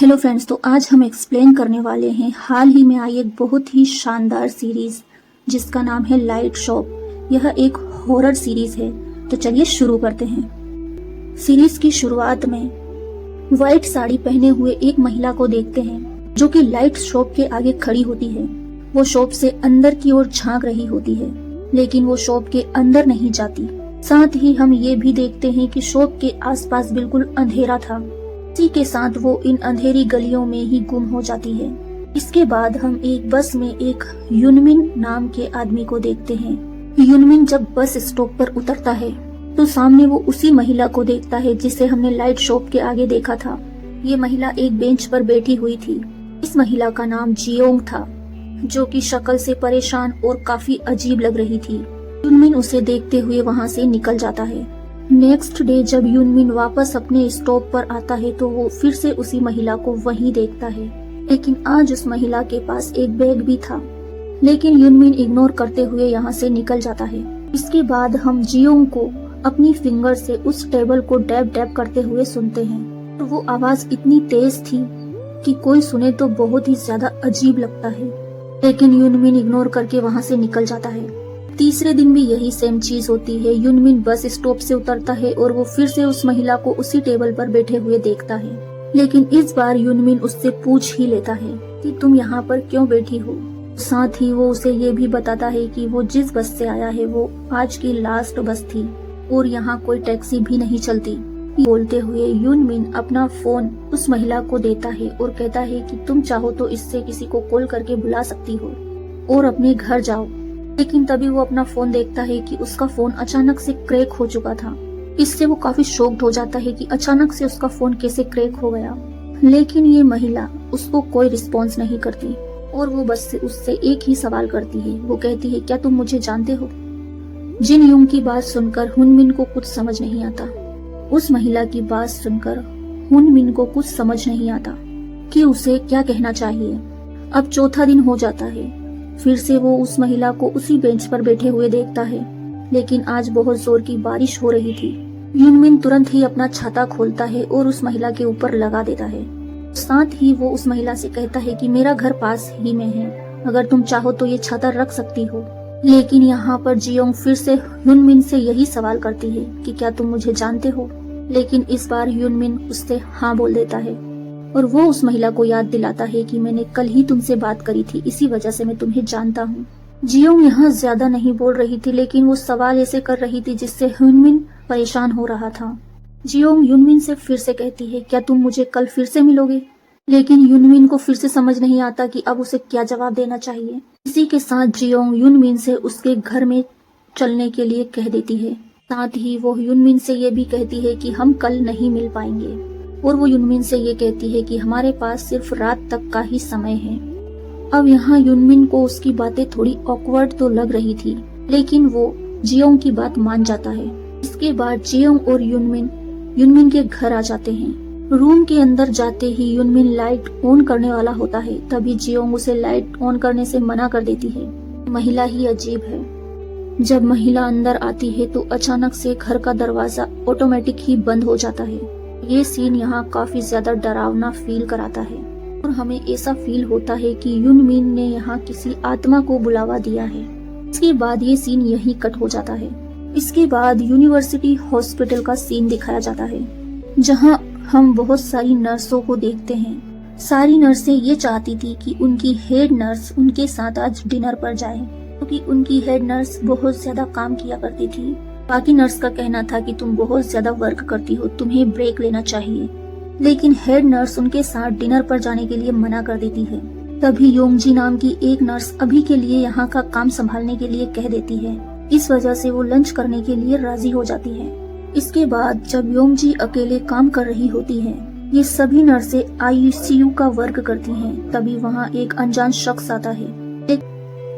Hello friends, तो आज हम एक्सप्लेन करने वाले हैं हाल ही में आई एक बहुत ही शानदार सीरीज जिसका नाम है लाइट शॉप। यह एक हॉरर सीरीज है। तो चलिए शुरू करते हैं। सीरीज की शुरुआत में व्हाइट साड़ी पहने हुए एक महिला को देखते हैं जो कि लाइट शॉप के आगे खड़ी होती है। वो शॉप से अंदर की ओर झांक रही होती है, लेकिन वो शॉप के अंदर नहीं जाती। साथ ही हम ये भी देखते हैं कि शॉप के आसपास बिल्कुल अंधेरा था। इसी के साथ वो इन अंधेरी गलियों में ही गुम हो जाती है। इसके बाद हम एक बस में एक युनमिन नाम के आदमी को देखते हैं। युनमिन जब बस स्टॉप पर उतरता है तो सामने वो उसी महिला को देखता है जिसे हमने लाइट शॉप के आगे देखा था। ये महिला एक बेंच पर बैठी हुई थी। इस महिला का नाम जियोंग था, जो कि शक्ल से परेशान और काफी अजीब लग रही थी। युनमिन उसे देखते हुए वहाँ से निकल जाता है। नेक्स्ट डे जब युनमिन वापस अपने स्टॉप पर आता है तो वो फिर से उसी महिला को वहीं देखता है, लेकिन आज उस महिला के पास एक बैग भी था। लेकिन युनमिन इग्नोर करते हुए यहाँ से निकल जाता है। इसके बाद हम जियोंग को अपनी फिंगर से उस टेबल को डैब डैब करते हुए सुनते हैं। तो वो आवाज इतनी तेज थी कि कोई सुने तो बहुत ही ज्यादा अजीब लगता है, लेकिन युनमिन इग्नोर करके वहाँ से निकल जाता है। तीसरे दिन भी यही सेम चीज होती है। युनमिन बस स्टॉप से उतरता है और वो फिर से उस महिला को उसी टेबल पर बैठे हुए देखता है, लेकिन इस बार युनमिन उससे पूछ ही लेता है कि तुम यहाँ पर क्यों बैठी हो। साथ ही वो उसे ये भी बताता है कि वो जिस बस से आया है वो आज की लास्ट बस थी और यहाँ कोई टैक्सी भी नहीं चलती। बोलते हुए युनमिन अपना फोन उस महिला को देता है और कहता है कि तुम चाहो तो इससे किसी को कॉल करके बुला सकती हो और अपने घर जाओ। लेकिन तभी वो अपना फोन देखता है कि उसका फोन अचानक से क्रैक हो चुका था। इससे वो काफी शॉक्ड हो जाता है कि अचानक से उसका फोन कैसे क्रैक हो गया। लेकिन ये महिला उसको कोई रिस्पॉन्स नहीं करती और वो बस से उससे एक ही सवाल करती है। वो कहती है, क्या तुम मुझे जानते हो? जिन यूंग की बात सुनकर हुनमिन को कुछ समझ नहीं आता। उस महिला की बात सुनकर हुनमिन को कुछ समझ नहीं आता कि उसे क्या कहना चाहिए। अब चौथा दिन हो जाता है। फिर से वो उस महिला को उसी बेंच पर बैठे हुए देखता है, लेकिन आज बहुत जोर की बारिश हो रही थी। युनमिन तुरंत ही अपना छाता खोलता है और उस महिला के ऊपर लगा देता है। साथ ही वो उस महिला से कहता है कि मेरा घर पास ही में है, अगर तुम चाहो तो ये छाता रख सकती हो। लेकिन यहाँ पर जियोंग फिर से युनमिन से यही सवाल करती है कि क्या तुम मुझे जानते हो। लेकिन इस बार युनमिन उससे हाँ बोल देता है और वो उस महिला को याद दिलाता है कि मैंने कल ही तुमसे बात करी थी, इसी वजह से मैं तुम्हें जानता हूँ। जियोंग यहाँ ज्यादा नहीं बोल रही थी, लेकिन वो सवाल ऐसे कर रही थी जिससे युनमिन परेशान हो रहा था। जियोंग युनमिन से फिर से कहती है, क्या तुम मुझे कल फिर से मिलोगे? लेकिन युनमिन को फिर से समझ नहीं आता कि अब उसे क्या जवाब देना चाहिए। इसी के साथ जियोंग युनमिन से उसके घर में चलने के लिए कह देती है। साथ ही वो युनमिन से ये भी कहती है कि हम कल नहीं मिल पाएंगे और वो युनमिन से ये कहती है कि हमारे पास सिर्फ रात तक का ही समय है। अब यहाँ युनमिन को उसकी बातें थोड़ी ऑकवर्ड तो लग रही थी, लेकिन वो जियोंग की बात मान जाता है। इसके बाद जियोंग और युनमिन के घर आ जाते हैं। रूम के अंदर जाते ही युनमिन लाइट ऑन करने वाला होता है, तभी जियोंग उसे लाइट ऑन करने से मना कर देती है। महिला ही अजीब है। जब महिला अंदर आती है तो अचानक से घर का दरवाजा ऑटोमेटिक ही बंद हो जाता है। ये सीन यहाँ काफी ज्यादा डरावना फील कराता है और हमें ऐसा फील होता है कि युनमिन ने यहाँ किसी आत्मा को बुलावा दिया है। इसके बाद ये सीन यहीं कट हो जाता है। इसके बाद यूनिवर्सिटी हॉस्पिटल का सीन दिखाया जाता है, जहाँ हम बहुत सारी नर्सों को देखते हैं। सारी नर्सें ये चाहती थी कि उनकी हेड नर्स उनके साथ आज डिनर पर जाए, क्योंकि उनकी हेड नर्स बहुत ज्यादा काम किया करती थी। बाकी नर्स का कहना था कि तुम बहुत ज्यादा वर्क करती हो, तुम्हें ब्रेक लेना चाहिए। लेकिन हेड नर्स उनके साथ डिनर पर जाने के लिए मना कर देती है। तभी योंगजी नाम की एक नर्स अभी के लिए यहाँ का काम संभालने के लिए कह देती है। इस वजह से वो लंच करने के लिए राजी हो जाती है। इसके बाद जब योंगजी अकेले काम कर रही होती है, ये सभी नर्सें ICU का वर्क करती हैं। तभी वहाँ एक अनजान शख्स आता है,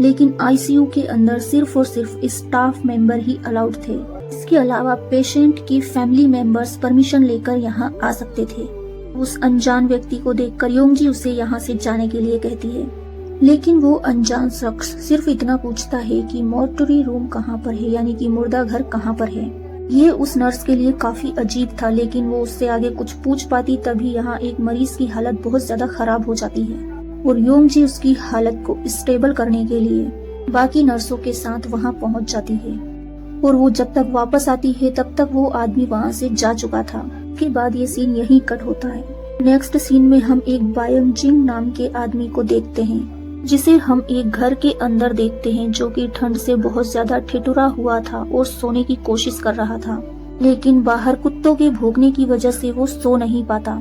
लेकिन ICU के अंदर सिर्फ और सिर्फ स्टाफ मेंबर ही अलाउड थे। इसके अलावा पेशेंट की फैमिली मेंबर्स परमिशन लेकर यहाँ आ सकते थे। उस अनजान व्यक्ति को देखकर योंगजी उसे यहाँ से जाने के लिए कहती है, लेकिन वो अनजान शख्स सिर्फ इतना पूछता है कि मॉर्टरी रूम कहाँ पर है, यानी कि मुर्दा घर कहाँ पर है। ये उस नर्स के लिए काफी अजीब था, लेकिन वो उससे आगे कुछ पूछ पाती तभी यहाँ एक मरीज की हालत बहुत ज्यादा खराब हो जाती है और योंगजी उसकी हालत को स्टेबल करने के लिए बाकी नर्सों के साथ वहाँ पहुँच जाती है और वो जब तक वापस आती है तब तक वो आदमी वहाँ से जा चुका था। उसके बाद ये सीन यहीं कट होता है। नेक्स्ट सीन में हम एक बायोंजिंग नाम के आदमी को देखते हैं, जिसे हम एक घर के अंदर देखते हैं, जो कि ठंड से बहुत ज्यादा ठिठुरा हुआ था और सोने की कोशिश कर रहा था, लेकिन बाहर कुत्तों के भौंकने की वजह से वो सो नहीं पाता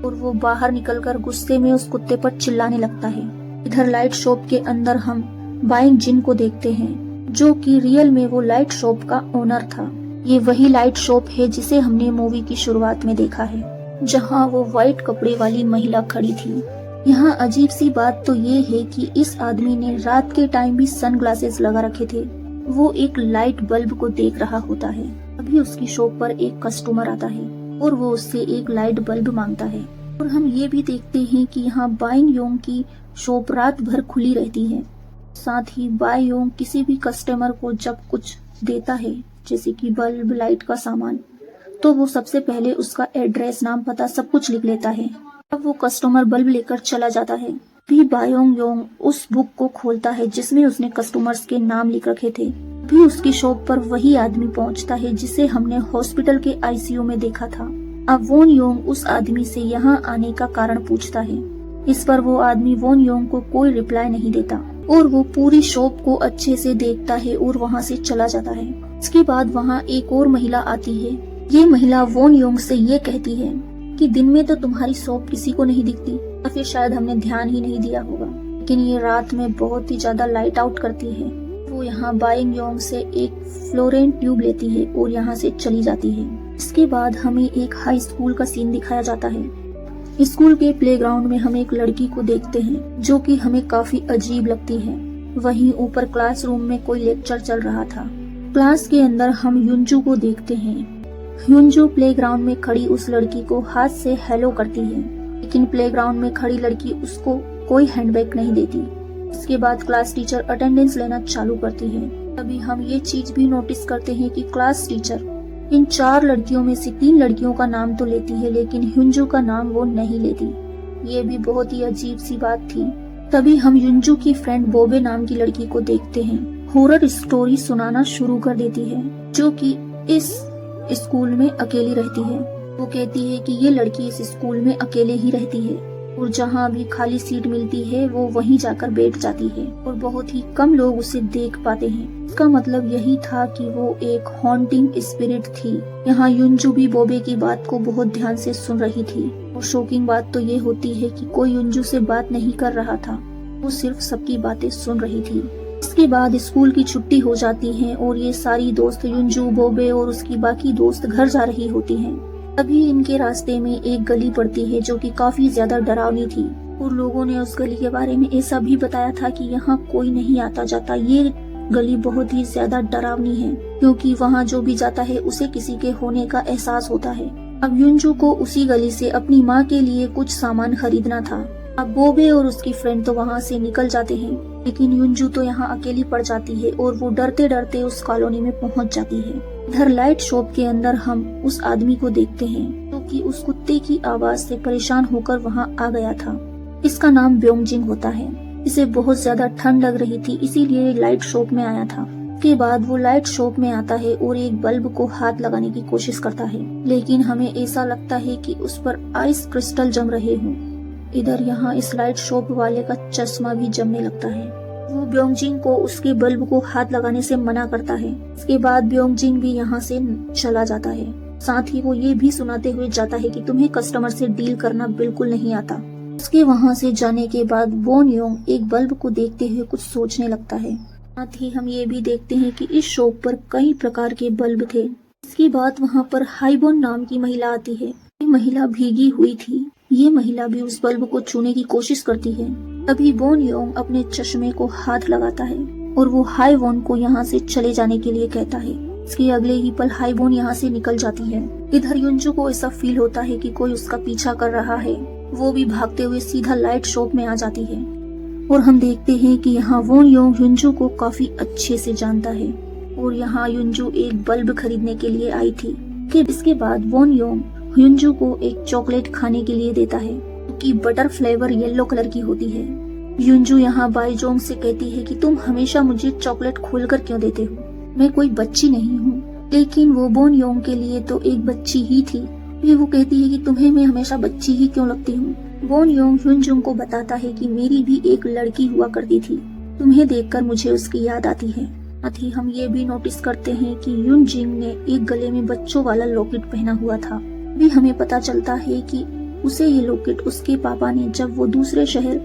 और वो बाहर निकलकर गुस्से में उस कुत्ते पर चिल्लाने लगता है। इधर लाइट शॉप के अंदर हम बाइंग जिन को देखते हैं, जो कि रियल में वो लाइट शॉप का ओनर था। ये वही लाइट शॉप है जिसे हमने मूवी की शुरुआत में देखा है, जहाँ वो व्हाइट कपड़े वाली महिला खड़ी थी। यहाँ अजीब सी बात तो ये है कि इस आदमी ने रात के टाइम भी सनग्लासेस लगा रखे थे। वो एक लाइट बल्ब को देख रहा होता है। अभी उसकी शॉप पर एक कस्टमर आता है और वो उससे एक लाइट बल्ब मांगता है। और हम ये भी देखते हैं कि यहाँ बाइंग योंग की शॉप रात भर खुली रहती है। साथ ही बाय योंग किसी भी कस्टमर को जब कुछ देता है, जैसे कि बल्ब, लाइट का सामान, तो वो सबसे पहले उसका एड्रेस, नाम, पता सब कुछ लिख लेता है। अब वो कस्टमर बल्ब लेकर चला जाता है। भी बायोंग योंग उस बुक को खोलता है जिसमें उसने कस्टमर्स के नाम लिख रखे थे। भी उसकी शॉप पर वही आदमी पहुंचता है जिसे हमने हॉस्पिटल के आईसीयू में देखा था। अब वोन योंग उस आदमी से यहाँ आने का कारण पूछता है। इस पर वो आदमी वोन योंग को कोई रिप्लाई नहीं देता और वो पूरी शॉप को अच्छे से देखता है और वहाँ से चला जाता है। इसके बाद वहाँ एक और महिला आती है। ये महिला वोन योंग से ये कहती है कि दिन में तो तुम्हारी शॉप किसी को नहीं दिखती, या फिर शायद हमने ध्यान ही नहीं दिया होगा, लेकिन ये रात में बहुत ही ज्यादा लाइट आउट करती है। वो यहाँ बाइंग योंग से एक फ्लोरेंट ट्यूब लेती है और यहाँ से चली जाती है। इसके बाद हमें एक हाई स्कूल का सीन दिखाया जाता है। स्कूल के प्लेग्राउंड में हम एक लड़की को देखते हैं जो कि हमें काफी अजीब लगती है। वहीं ऊपर क्लासरूम में कोई लेक्चर चल रहा था। क्लास के अंदर हम युंजू को देखते हैं। युंजू प्लेग्राउंड में खड़ी उस लड़की को हाथ से हेलो करती है, लेकिन प्लेग्राउंड में खड़ी लड़की उसको कोई हैंडबैग नहीं देती। इसके बाद क्लास टीचर अटेंडेंस लेना चालू करती है। तभी हम ये चीज भी नोटिस करते हैं कि क्लास टीचर इन 4 लड़कियों में से 3 लड़कियों का नाम तो लेती है, लेकिन युंजू का नाम वो नहीं लेती। ये भी बहुत ही अजीब सी बात थी। तभी हम युंजू की फ्रेंड बोबे नाम की लड़की को देखते हैं। हॉरर स्टोरी सुनाना शुरू कर देती है, जो कि इस स्कूल में अकेली रहती है। वो कहती है कि ये लड़की इस स्कूल में अकेले ही रहती है और जहाँ भी खाली सीट मिलती है वो वहीं जाकर बैठ जाती है और बहुत ही कम लोग उसे देख पाते हैं। इसका मतलब यही था कि वो एक हॉन्टिंग स्पिरिट थी। यहाँ युंजू भी बोबे की बात को बहुत ध्यान से सुन रही थी और शॉकिंग बात तो ये होती है कि कोई युंजू से बात नहीं कर रहा था, वो सिर्फ सबकी बातें सुन रही थी। इसके बाद स्कूल की छुट्टी हो जाती है और ये सारी दोस्त युंजू, बोबे और उसकी बाकी दोस्त घर जा रही होती हैं। अभी इनके रास्ते में एक गली पड़ती है जो कि काफी ज्यादा डरावनी थी और लोगों ने उस गली के बारे में ऐसा भी बताया था कि यहाँ कोई नहीं आता जाता। ये गली बहुत ही ज्यादा डरावनी है क्योंकि वहाँ जो भी जाता है उसे किसी के होने का एहसास होता है। अब युंजू को उसी गली से अपनी माँ के लिए कुछ सामान खरीदना था। अब बोबे और उसकी फ्रेंड तो वहाँ से निकल जाते हैं, लेकिन युंजू तो यहाँ अकेली पड़ जाती है और वो डरते डरते उस कॉलोनी में पहुँच जाती है। इधर लाइट शॉप के अंदर हम उस आदमी को देखते हैं जो कि उस कुत्ते की आवाज से परेशान होकर वहाँ आ गया था। इसका नाम ब्योंगजिंग होता है। इसे बहुत ज्यादा ठंड लग रही थी, इसीलिए लाइट शॉप में आया था। के बाद वो लाइट शॉप में आता है और एक बल्ब को हाथ लगाने की कोशिश करता है, लेकिन हमें ऐसा लगता है कि उस पर आइस क्रिस्टल जम रहे हों। इधर यहाँ इस लाइट शॉप वाले का चश्मा भी जमने लगता है। वो ब्योंगजिंग को उसके बल्ब को हाथ लगाने से मना करता है। इसके बाद ब्योंगजिंग भी यहाँ से चला जाता है। साथ ही वो ये भी सुनाते हुए जाता है कि तुम्हें कस्टमर से डील करना बिल्कुल नहीं आता। उसके वहाँ से जाने के बाद वोन योंग एक बल्ब को देखते हुए कुछ सोचने लगता है। साथ ही हम ये भी देखते हैं कि इस शॉप पर कई प्रकार के बल्ब थे। इसके बाद वहाँ पर हाइबोन नाम की महिला आती है। ये महिला भीगी हुई थी। ये महिला भी उस बल्ब को छूने की कोशिश करती है। तभी वोन योंग अपने चश्मे को हाथ लगाता है और वो हाई वोन को यहाँ से चले जाने के लिए कहता है। इसके अगले ही पल हाई वोन यहाँ से निकल जाती है। इधर युंजू को ऐसा फील होता है कि कोई उसका पीछा कर रहा है। वो भी भागते हुए सीधा लाइट शॉप में आ जाती है और हम देखते हैं कि यहाँ वोन योंग युंजू को काफी अच्छे से जानता है। और यहाँ युंजू एक बल्ब खरीदने के लिए आई थी। फिर इसके बाद वॉन योंग युंजू को एक चॉकलेट खाने के लिए देता है कि बटर फ्लेवर येलो कलर की होती है। युंजू यहाँ बाईजोंग से कहती है कि तुम हमेशा मुझे चॉकलेट खोलकर क्यों देते हो, मैं कोई बच्ची नहीं हूँ। लेकिन वो वॉन योंग के लिए तो एक बच्ची ही थी। फिर वो कहती है कि तुम्हें मैं हमेशा बच्ची ही क्यों लगती हूँ। वॉन योंग युंजू को बताता है कि मेरी भी एक लड़की हुआ करती थी, तुम्हें देखकर मुझे उसकी याद आती है। साथ ही हम ये भी नोटिस करते हैं कि युन जिंग ने एक गले में बच्चों वाला लॉकेट पहना हुआ था। भी हमें पता चलता है कि उसे ये लॉकेट उसके पापा ने जब वो दूसरे शहर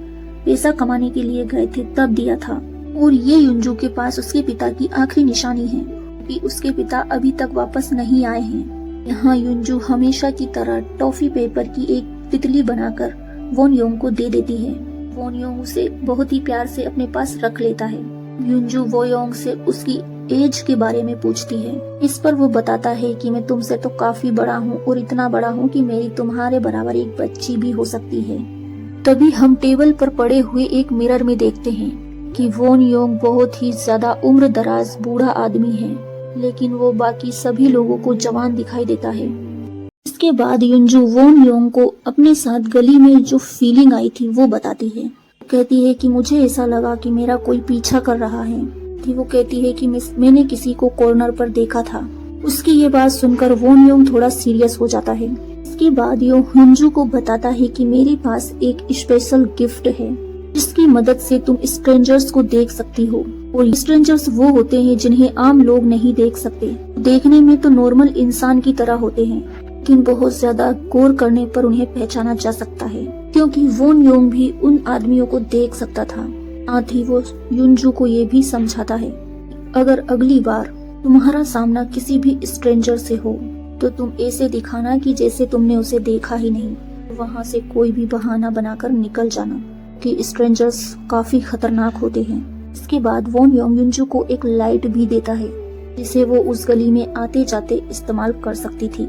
पैसा कमाने के लिए गए थे तब दिया था। और ये युंजू के पास उसके पिता की आखिरी निशानी है कि उसके पिता अभी तक वापस नहीं आए हैं। यहाँ युंजू हमेशा की तरह टॉफी पेपर की एक तितली बनाकर वॉन योंग को दे देती है। वॉन योंग उसे बहुत ही प्यार से अपने पास रख लेता है। युंजू वॉन योंग से उसकी एज के बारे में पूछती है। इस पर वो बताता है कि मैं तुमसे तो काफी बड़ा हूँ और इतना बड़ा हूँ कि मेरी तुम्हारे बराबर एक बच्ची भी हो सकती है। तभी हम टेबल पर पड़े हुए एक मिरर में देखते हैं कि वॉन योंग बहुत ही ज्यादा उम्र दराज बूढ़ा आदमी है, लेकिन वो बाकी सभी लोगों को जवान दिखाई देता है। इसके बाद युंजू वॉन योंग को अपने साथ गली में जो फीलिंग आई थी वो बताती है। कहती है कि मुझे ऐसा लगा कि मेरा कोई पीछा कर रहा है। वो कहती है कि मैंने किसी को कॉर्नर पर देखा था। उसकी ये बात सुनकर वॉन योंग थोड़ा सीरियस हो जाता है। इसके बाद यो युंजू को बताता है कि मेरे पास एक स्पेशल गिफ्ट है जिसकी मदद से तुम स्ट्रेंजर्स को देख सकती हो। और स्ट्रेंजर्स वो होते हैं जिन्हें आम लोग नहीं देख सकते। देखने में तो नॉर्मल इंसान की तरह होते हैं, लेकिन बहुत ज्यादा गौर करने पर उन्हें पहचाना जा सकता है, क्योंकि वॉन योंग भी उन आदमियों को देख सकता था। साथ ही वो युंजू को ये भी समझाता है अगर अगली बार तुम्हारा सामना किसी भी स्ट्रेंजर से हो तो तुम ऐसे दिखाना कि जैसे तुमने उसे देखा ही नहीं। वहाँ से कोई भी बहाना बनाकर निकल जाना, कि स्ट्रेंजर्स काफी खतरनाक होते हैं। इसके बाद वॉन योंग युंजू को एक लाइट भी देता है जिसे वो उस गली में आते जाते इस्तेमाल कर सकती थी,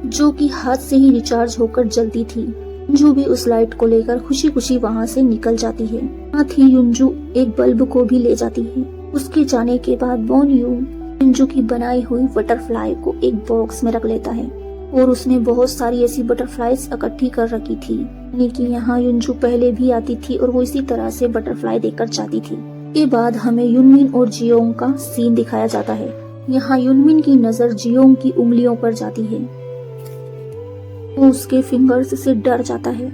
जो कि हाथ से ही रिचार्ज होकर जलती थी। युंजू भी उस लाइट को लेकर खुशी खुशी वहाँ से निकल जाती है। साथ ही युंजू एक बल्ब को भी ले जाती है। उसके जाने के बाद वॉन योंग युंजू की बनाई हुई बटरफ्लाई को एक बॉक्स में रख लेता है और उसने बहुत सारी ऐसी बटरफ्लाईज इकट्ठी कर रखी थी, यानी कि यहाँ युंजू पहले भी आती थी और वो इसी तरह से बटरफ्लाई देकर जाती थी। के बाद हमें युनमिन और जियोंग का सीन दिखाया जाता है। यहाँ युनमिन की नजर जियोंग की उंगलियों पर जाती है। वो उसके फिंगर्स से डर जाता है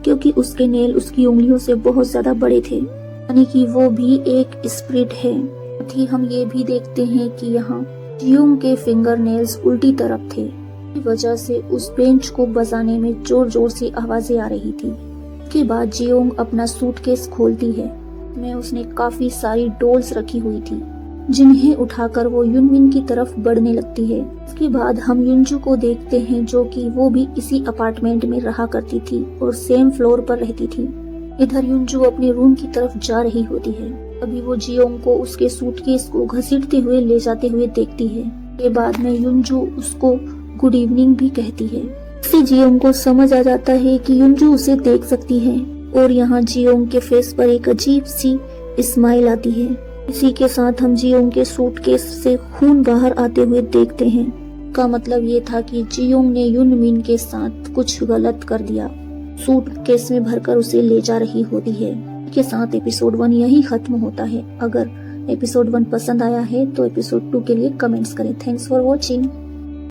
क्योंकि उसके नेल उसकी उंगलियों से बहुत ज्यादा बड़े थे, यानी कि वो भी एक स्पिरिट है। साथ ही हम ये भी देखते हैं कि यहाँ जियोंग के फिंगर नेल्स उल्टी तरफ थे, इस वजह से उस बेंच को बजाने में जोर जोर से आवाजें आ रही थी। इसके बाद जियोंग अपना सूटकेस खोलती है, में उसने काफी सारी डॉल्स रखी हुई थी जिन्हें उठाकर वो युनमिन की तरफ बढ़ने लगती है। इसके बाद हम युंजू को देखते हैं जो कि वो भी इसी अपार्टमेंट में रहा करती थी और सेम फ्लोर पर रहती थी। इधर युंजू अपने रूम की तरफ जा रही होती है, अभी वो जियोंग को उसके सूटकेस को घसीटते हुए ले जाते हुए देखती है। के बाद में युंजू उसको गुड इवनिंग भी कहती है। इससे जियोंग को समझ आ जाता है कि युंजू उसे देख सकती है और यहाँ जियोंग के फेस पर एक अजीब सी स्माइल आती है। इसी के साथ हम जियोंग के सूटकेस से खून बाहर आते हुए देखते हैं। का मतलब ये था कि जियोंग ने युनमिन के साथ कुछ गलत कर दिया, सूटकेस में भरकर उसे ले जा रही होती है। के साथ एपिसोड 1 यही खत्म होता है। अगर एपिसोड 1 पसंद आया है तो एपिसोड 2 के लिए कमेंट्स करें। Thanks for watching.